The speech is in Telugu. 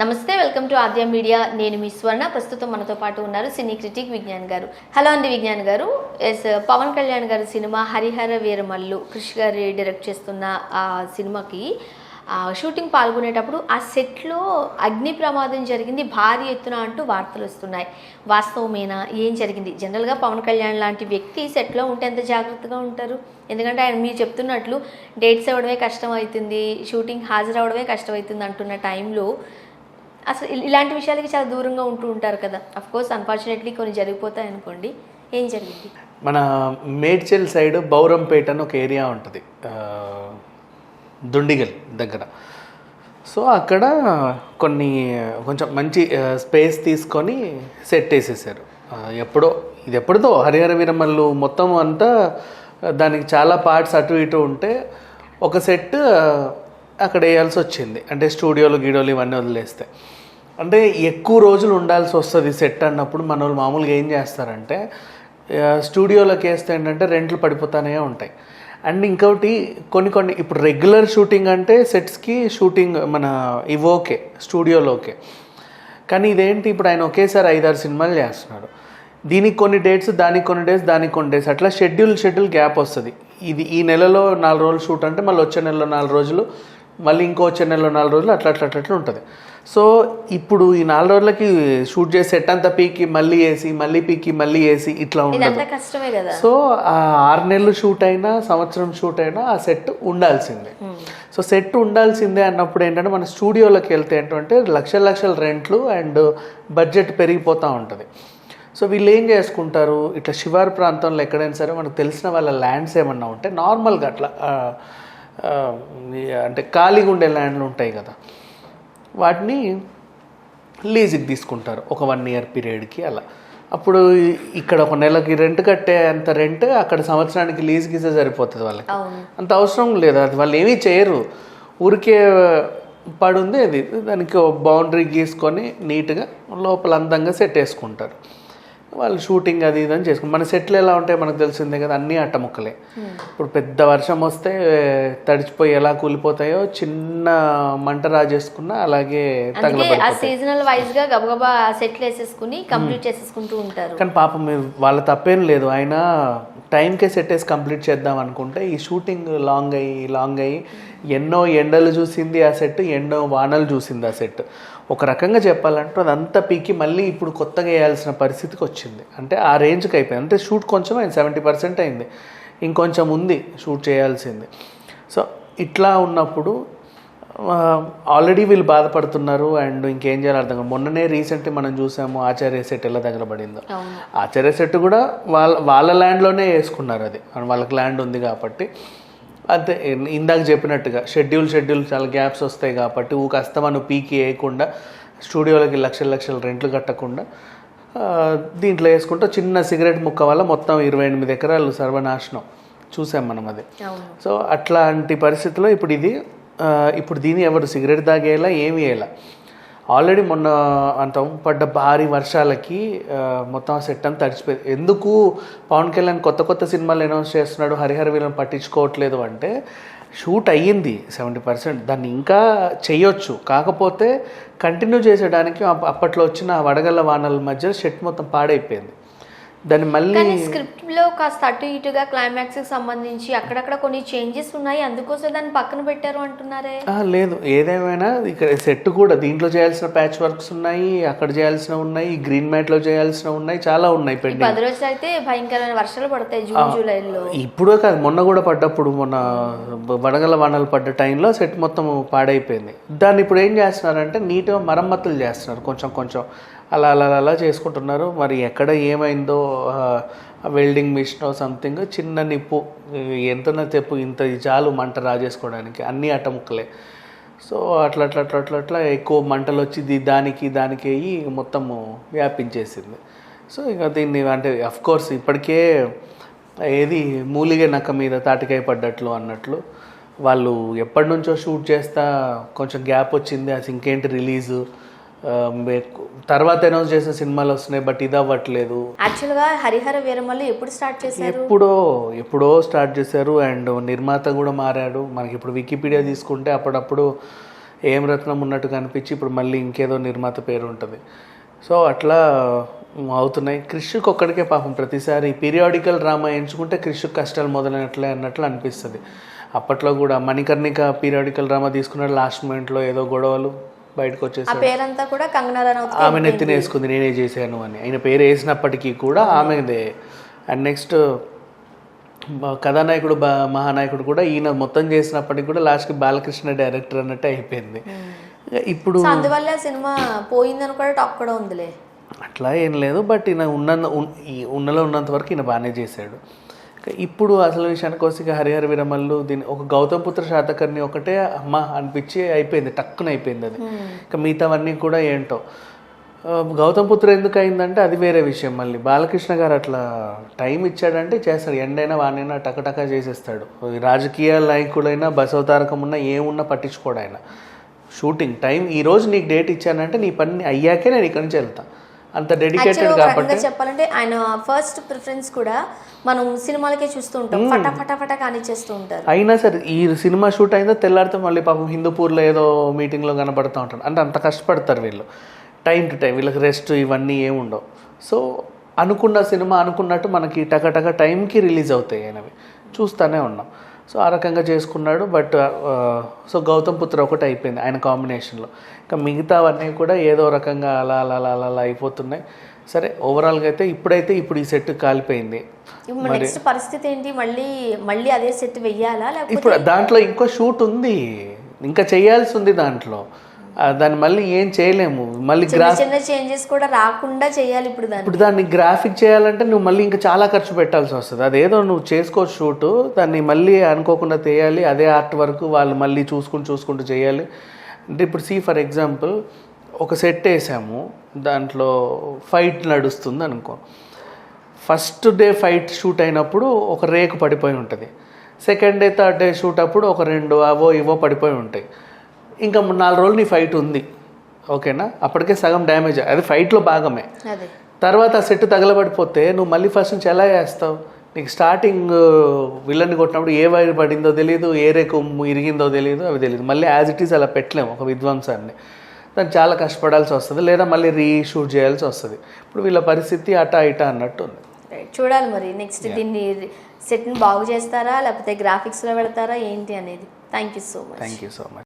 నమస్తే, వెల్కమ్ టు ఆద్య మీడియా. నేను మీ స్వర్ణ. ప్రస్తుతం మనతో పాటు ఉన్నారు సినీ క్రిటిక్ విజ్ఞాన్ గారు. హలో అండి విజ్ఞాన్ గారు. పవన్ కళ్యాణ్ గారి సినిమా హరిహర వీరమల్లు కృషి గారి డైరెక్ట్ చేస్తున్న ఆ సినిమాకి షూటింగ్ పాల్గొనేటప్పుడు ఆ సెట్లో అగ్ని ప్రమాదం జరిగింది భారీ ఎత్తున అంటూ వార్తలు వస్తున్నాయి. వాస్తవమేనా? ఏం జరిగింది? జనరల్గా పవన్ కళ్యాణ్ లాంటి వ్యక్తి సెట్లో ఉంటే ఎంత జాగ్రత్తగా ఉంటారు? ఎందుకంటే ఆయన మీరు చెప్తున్నట్లు డేట్స్ అవ్వడమే కష్టం అవుతుంది, షూటింగ్ హాజరవడమే కష్టం అవుతుంది అంటున్న టైంలో అసలు ఇలాంటి విషయాలకి చాలా దూరంగా ఉంటూ ఉంటారు కదా. అఫ్కోర్స్ అన్ఫార్చునేట్లీ కొన్ని జరిగిపోతాయి అనుకోండి. ఏం జరిగింది? మన మేడ్చల్ సైడ్ బౌరంపేట అని ఒక ఏరియా ఉంటుంది, దుండిగల్ దగ్గర. సో అక్కడ కొంచెం మంచి స్పేస్ తీసుకొని సెట్ వేసేసారు. ఎప్పుడుదో హరిహర వీరమల్లు మొత్తం అంతా దానికి చాలా పార్ట్స్ అటు ఇటు ఉంటే ఒక సెట్ అక్కడ వేయాల్సి వచ్చింది. అంటే స్టూడియోలు గీడోలు ఇవన్నీ వదిలేస్తే అంటే ఎక్కువ రోజులు ఉండాల్సి వస్తుంది సెట్ అన్నప్పుడు మన వాళ్ళు మామూలుగా ఏం చేస్తారంటే స్టూడియోలోకి వేస్తే ఏంటంటే రెంట్లు పడిపోతానే ఉంటాయి. అండ్ ఇంకొకటి కొన్ని ఇప్పుడు రెగ్యులర్ షూటింగ్ అంటే సెట్స్కి షూటింగ్ మన ఇవి ఓకే, స్టూడియోలో ఓకే. కానీ ఇదేంటి, ఇప్పుడు ఆయన ఒకేసారి 5-6 సినిమాలు చేస్తున్నాడు. దీనికి కొన్ని డేట్స్, దానికి కొన్ని డేట్స్, దానికి కొన్ని డేట్స్, అట్లా షెడ్యూల్ గ్యాప్ వస్తుంది. ఈ నెలలో 4 రోజులు షూట్ అంటే మళ్ళీ వచ్చే నెలలో 4 రోజులు, మళ్ళీ ఇంకో వచ్చే నెలలో 4 రోజులు, అట్లా ఉంటుంది. సో ఇప్పుడు ఈ 4 రోజులకి షూట్ చేసి సెట్ అంతా పీకి మళ్ళీ వేసి మళ్ళీ పీకి మళ్ళీ వేసి ఇట్లా ఉంటుంది. సో ఆ 6 నెలలు షూట్ అయినా సంవత్సరం షూట్ అయినా ఆ సెట్ ఉండాల్సిందే. సో సెట్ ఉండాల్సిందే అన్నప్పుడు ఏంటంటే మన స్టూడియోలోకి వెళ్తే ఏంటంటే లక్షల రెంట్లు అండ్ బడ్జెట్ పెరిగిపోతూ ఉంటుంది. సో వీళ్ళు ఏం చేసుకుంటారు, ఇట్లా శివారు ప్రాంతంలో ఎక్కడైనా సరే మనకు తెలిసిన వాళ్ళ ల్యాండ్స్ ఏమన్నా ఉంటే నార్మల్గా అట్లా అంటే ఖాళీగా ఉండే ల్యాండ్లు ఉంటాయి కదా, వాటిని లీజుకి తీసుకుంటారు ఒక 1 ఇయర్ పీరియడ్కి అలా. అప్పుడు ఇక్కడ ఒక నెలకి రెంట్ కట్టే అంత రెంట్ అక్కడ సంవత్సరానికి లీజుకి ఇస్తే సరిపోతుంది వాళ్ళకి. అంత అవసరం లేదు, అది వాళ్ళు ఏమీ చేయరు, ఊరికే పడుంది అది, దానికి బౌండరీ గీసుకొని నీట్గా లోపల అందంగా సెట్ వేసుకుంటారు. వాళ్ళు షూటింగ్ అది ఇదని చేసుకుంటారు. మన సెట్లు ఎలా ఉంటాయి మనకు తెలిసిందే కదా, అన్నీ అట్టముక్కలే. ఇప్పుడు పెద్ద వర్షం వస్తే తడిచిపోయి ఎలా కూలిపోతాయో, చిన్న మంట రాజేసుకున్నా అలాగే సీజనల్ వైజ్ గా గబగబా సెట్లు వేసేసుకుని కంప్లీట్ చేసేసుకుంటూ ఉంటారు. కానీ పాపం వాళ్ళ తప్పేం లేదు, ఆయన టైంకే సెట్ వేసి కంప్లీట్ చేద్దాం అనుకుంటే ఈ షూటింగ్ లాంగ్ అయ్యి ఎన్నో ఎండలు చూసింది ఆ సెట్, ఎన్నో వానలు చూసింది ఆ సెట్. ఒక రకంగా చెప్పాలంటే అదంతా పీకి మళ్ళీ ఇప్పుడు కొత్తగా వేయాల్సిన పరిస్థితికి వచ్చింది. అంటే ఆ రేంజ్కి అయిపోయింది. అంటే షూట్ కొంచెం అయింది, 70% అయింది, ఇంకొంచెం ఉంది షూట్ చేయాల్సింది. సో ఇట్లా ఉన్నప్పుడు ఆల్రెడీ వీళ్ళు బాధపడుతున్నారు. అండ్ ఇంకేం చేయాలి అర్థం కాదు. మొన్ననే రీసెంట్లీ మనం చూసాము ఆచార్య సెట్ ఎలా తగలబడిందో. ఆచార్య సెట్ కూడా వాళ్ళ ల్యాండ్లోనే వేసుకున్నారు, అది వాళ్ళకి ల్యాండ్ ఉంది కాబట్టి. అంతే ఇందాక చెప్పినట్టుగా షెడ్యూల్ చాలా గ్యాప్స్ వస్తాయి కాబట్టి ఊకస్తమను పీకి వేయకుండా స్టూడియోలకి లక్షల రెంట్లు కట్టకుండా దీంట్లో వేసుకుంటూ చిన్న సిగరెట్ ముక్క వల్ల మొత్తం 28 ఎకరాలు సర్వనాశనం చూసాం మనం అది. సో అట్లాంటి పరిస్థితుల్లో ఇప్పుడు దీన్ని ఎవరు సిగరెట్ తాగేలా ఏమి వేయాల. ఆల్రెడీ మొన్న అంత పడ్డ భారీ వర్షాలకి మొత్తం సెట్ అంతా తడిచిపోయింది. ఎందుకు పవన్ కళ్యాణ్ కొత్త సినిమాలు అనౌన్స్ చేస్తున్నాడు, హరిహర వీళ్ళని పట్టించుకోవట్లేదు అంటే షూట్ అయ్యింది 70%, దాన్ని ఇంకా చేయొచ్చు. కాకపోతే కంటిన్యూ చేసేయడానికి అప్పట్లో వచ్చిన వడగళ్ళ వానల మధ్య సెట్ మొత్తం పాడైపోయింది. దాన్ని మళ్ళీ స్క్రిప్ట్లో కాస్త అటు ఇటుగా క్లైమాక్స్కి సంబంధించి అక్కడక్కడ కొన్ని చేంజెస్ ఉన్నాయి, అందుకోసం దాన్ని పక్కన పెట్టారు అంటున్నారే. లేదు, ఏదేమైనా ఇక్కడ సెట్ కూడా దీంట్లో చేయాల్సిన ప్యాచ్ వర్క్స్ ఉన్నాయి, అక్కడ చేయాల్సినవి ఉన్నాయి, గ్రీన్ మ్యాట్లో చేయాల్సినవి ఉన్నాయి, చాలా ఉన్నాయి పెండింగ్. 10 రోజులు అయితే భయంకరమైన వర్షాలు పడతాయి జూన్ జూలైలో. ఇప్పుడు కాదు, మొన్న కూడా పడ్డప్పుడు, మొన్న వడగల వానలు పడ్డ టైంలో సెట్ మొత్తం పాడైపోయింది. దాన్ని ఇప్పుడు ఏం చేస్తున్నారంటే నీట్గా మరమ్మతులు చేస్తున్నారు, కొంచెం అలా చేసుకుంటున్నారు. మరి ఎక్కడ ఏమైందో వెల్డింగ్ మిషన్ సంథింగ్ చిన్న నిప్పు ఎంతన తెప్పు ఇంత చాలు మంట రాజేసుకోవడానికి, అన్నీ అట్టముక్కలే. సో అట్లా ఎక్కువ మంటలు వచ్చి దానికి అయ్యి మొత్తము వ్యాపించేసింది. సో ఇక దీన్ని అంటే అఫ్కోర్స్ ఇప్పటికే ఏది మూలిగే నక్క మీద తాటికాయ పడ్డట్లు అన్నట్లు వాళ్ళు ఎప్పటి నుంచో షూట్ చేస్తా కొంచెం గ్యాప్ వచ్చింది, అది ఇంకేంటి రిలీజు తర్వాత అనౌన్స్ చేసిన సినిమాలు వస్తున్నాయి, బట్ ఇది అవ్వట్లేదు. యాక్చువల్గా హరిహర వీరమల్లు ఎప్పుడు స్టార్ట్ చేశారు? ఎప్పుడో స్టార్ట్ చేశారు. అండ్ నిర్మాత కూడా మారాడు. మనకి ఇప్పుడు వికీపీడియా తీసుకుంటే అప్పుడప్పుడు ఏం రత్నం ఉన్నట్టు కనిపించి ఇప్పుడు మళ్ళీ ఇంకేదో నిర్మాత పేరు ఉంటుంది. సో అట్లా అవుతున్నాయి. క్రిష్కి ఒక్కడికే పాపం ప్రతిసారి పీరియాడికల్ డ్రామా ఎంచుకుంటే క్రిష్కి కష్టాలు మొదలైనట్లే అన్నట్లు అనిపిస్తుంది. అప్పట్లో కూడా మణికర్ణిక పీరియాడికల్ డ్రామా తీసుకున్నాడు, లాస్ట్ మూమెంట్లో ఏదో గొడవలు బయటకు వచ్చేసి పేరంతా కూడా కంగనా రనౌత్ ఆమె నెత్తినేసుకుంది నేనే చేశాను అని. ఆయన పేరు వేసినప్పటికీ కూడా ఆమెదే. అండ్ నెక్స్ట్ కథానాయకుడు మహానాయకుడు కూడా ఈయన మొత్తం చేసినప్పటికీ కూడా లాస్ట్కి బాలకృష్ణ డైరెక్టర్ అన్నట్టే అయిపోయింది. ఇప్పుడు అందువల్ల సినిమా పోయిందని కూడా టాక్ కూడా ఉందిలే. అట్లా ఏం లేదు, బట్ ఈయన ఉన్నలో ఉన్నంత వరకు ఈయన బాగానే చేశాడు. ఇప్పుడు అసలు విషయానికి వస్తే హరిహర వీరమల్లు దీని ఒక గౌతమ్ పుత్ర శాతకర్ణి ఒకటే అమ్మ అనిపించి అయిపోయింది, టక్కున అయిపోయింది అది. ఇంకా మిగతావన్నీ కూడా ఏంటో. గౌతమ్ పుత్ర ఎందుకు అయిందంటే అది వేరే విషయం. మళ్ళీ బాలకృష్ణ గారు అట్లా టైం ఇచ్చాడంటే చేస్తాడు, ఎండైనా వానైనా టకటకా చేసేస్తాడు. రాజకీయ నాయకుడైనా బసవతారకం ఉన్నా ఏమున్నా పట్టించుకోడు ఆయన. షూటింగ్ టైం ఈరోజు నీకు డేట్ ఇచ్చానంటే నీ పని అయ్యాకే నేను ఇక్కడి నుంచి వెళ్తాను, అంత డెడికేటెడ్ కాబట్టి. చెప్పాలంటే ఆయన ఫస్ట్ ప్రిఫరెన్స్ కూడా మనం సినిమాలకే చూస్తూ ఉంటాం, ఫటాఫటా కానిచ్చేస్తూ ఉంటారు. అయినా సరే ఈ సినిమా షూట్ అయిందో తెల్లారితే మళ్ళీ పాపం హిందూపూర్లో ఏదో మీటింగ్లో కనబడుతూ ఉంటాడు. అంటే అంత కష్టపడతారు వీళ్ళు, టైం టు టైం, వీళ్ళకి రెస్ట్ ఇవన్నీ ఏముండవు. సో అనుకున్న సినిమా అనుకున్నట్టు మనకి టకటక టైంకి రిలీజ్ అవుతాయి అయినవి, చూస్తూనే ఉన్నాం. సో ఆ రకంగా చేసుకున్నాడు. బట్ సో గౌతమ్ పుత్ర ఒకటి అయిపోయింది ఆయన కాంబినేషన్లో. ఇంకా మిగతావన్నీ కూడా ఏదో రకంగా అలా అలా అలా అలా అయిపోతున్నాయి. సరే ఓవరాల్గా అయితే ఇప్పుడు ఈ సెట్ కాలిపోయింది. నెక్స్ట్ పరిస్థితి ఏంటి? మళ్ళీ అదే సెట్ వెయ్యాలా? ఇప్పుడు దాంట్లో ఇంకో షూట్ ఉంది, ఇంకా చేయాల్సి ఉంది దాంట్లో. దాన్ని మళ్ళీ ఏం చేయలేము. మళ్ళీ చిన్న చేంజెస్ కూడా రాకుండా చేయాలి. ఇప్పుడు దాన్ని గ్రాఫిక్ చేయాలంటే నువ్వు మళ్ళీ ఇంకా చాలా ఖర్చు పెట్టాల్సి వస్తుంది. అదేదో నువ్వు చేసుకోవచ్చు షూటు, దాన్ని మళ్ళీ అనుకోకుండా చేయాలి. అదే ఆర్ట్ వరకు వాళ్ళు మళ్ళీ చూసుకుంటూ చేయాలి. అంటే ఇప్పుడు ఫర్ ఎగ్జాంపుల్ ఒక సెట్ వేసాము, దాంట్లో ఫైట్ నడుస్తుంది అనుకో. ఫస్ట్ డే ఫైట్ షూట్ అయినప్పుడు ఒక రేకు పడిపోయి ఉంటుంది. Second day third day shoot అప్పుడు ఒక 2 అవో ఇవో పడిపోయి ఉంటాయి. ఇంకా 4 రోజులు నీ ఫైట్ ఉంది, ఓకేనా? అప్పటికే సగం డ్యామేజ్, అది ఫైట్లో భాగమే. తర్వాత ఆ సెట్ తగలబడిపోతే నువ్వు మళ్ళీ ఫస్ట్ నుంచి ఎలా చేస్తావు? నీకు స్టార్టింగ్ విలన్ని కొట్టినప్పుడు ఏ వైర్ పడిందో తెలియదు, ఏ రేకు ఇరిగిందో తెలియదు, అవి తెలియదు. మళ్ళీ యాజ్ ఇట్ ఈస్ అలా పెట్టలేము ఒక విధ్వంసాన్ని. దాన్ని చాలా కష్టపడాల్సి వస్తుంది, లేదా మళ్ళీ రీషూట్ చేయాల్సి వస్తుంది. ఇప్పుడు వీళ్ళ పరిస్థితి అటా ఇటా అన్నట్టు ఉంది. చూడాలి మరి నెక్స్ట్ దీన్ని సెట్ని బాగు చేస్తారా లేకపోతే గ్రాఫిక్స్లో పెడతారా ఏంటి అనేది. Thank you so much.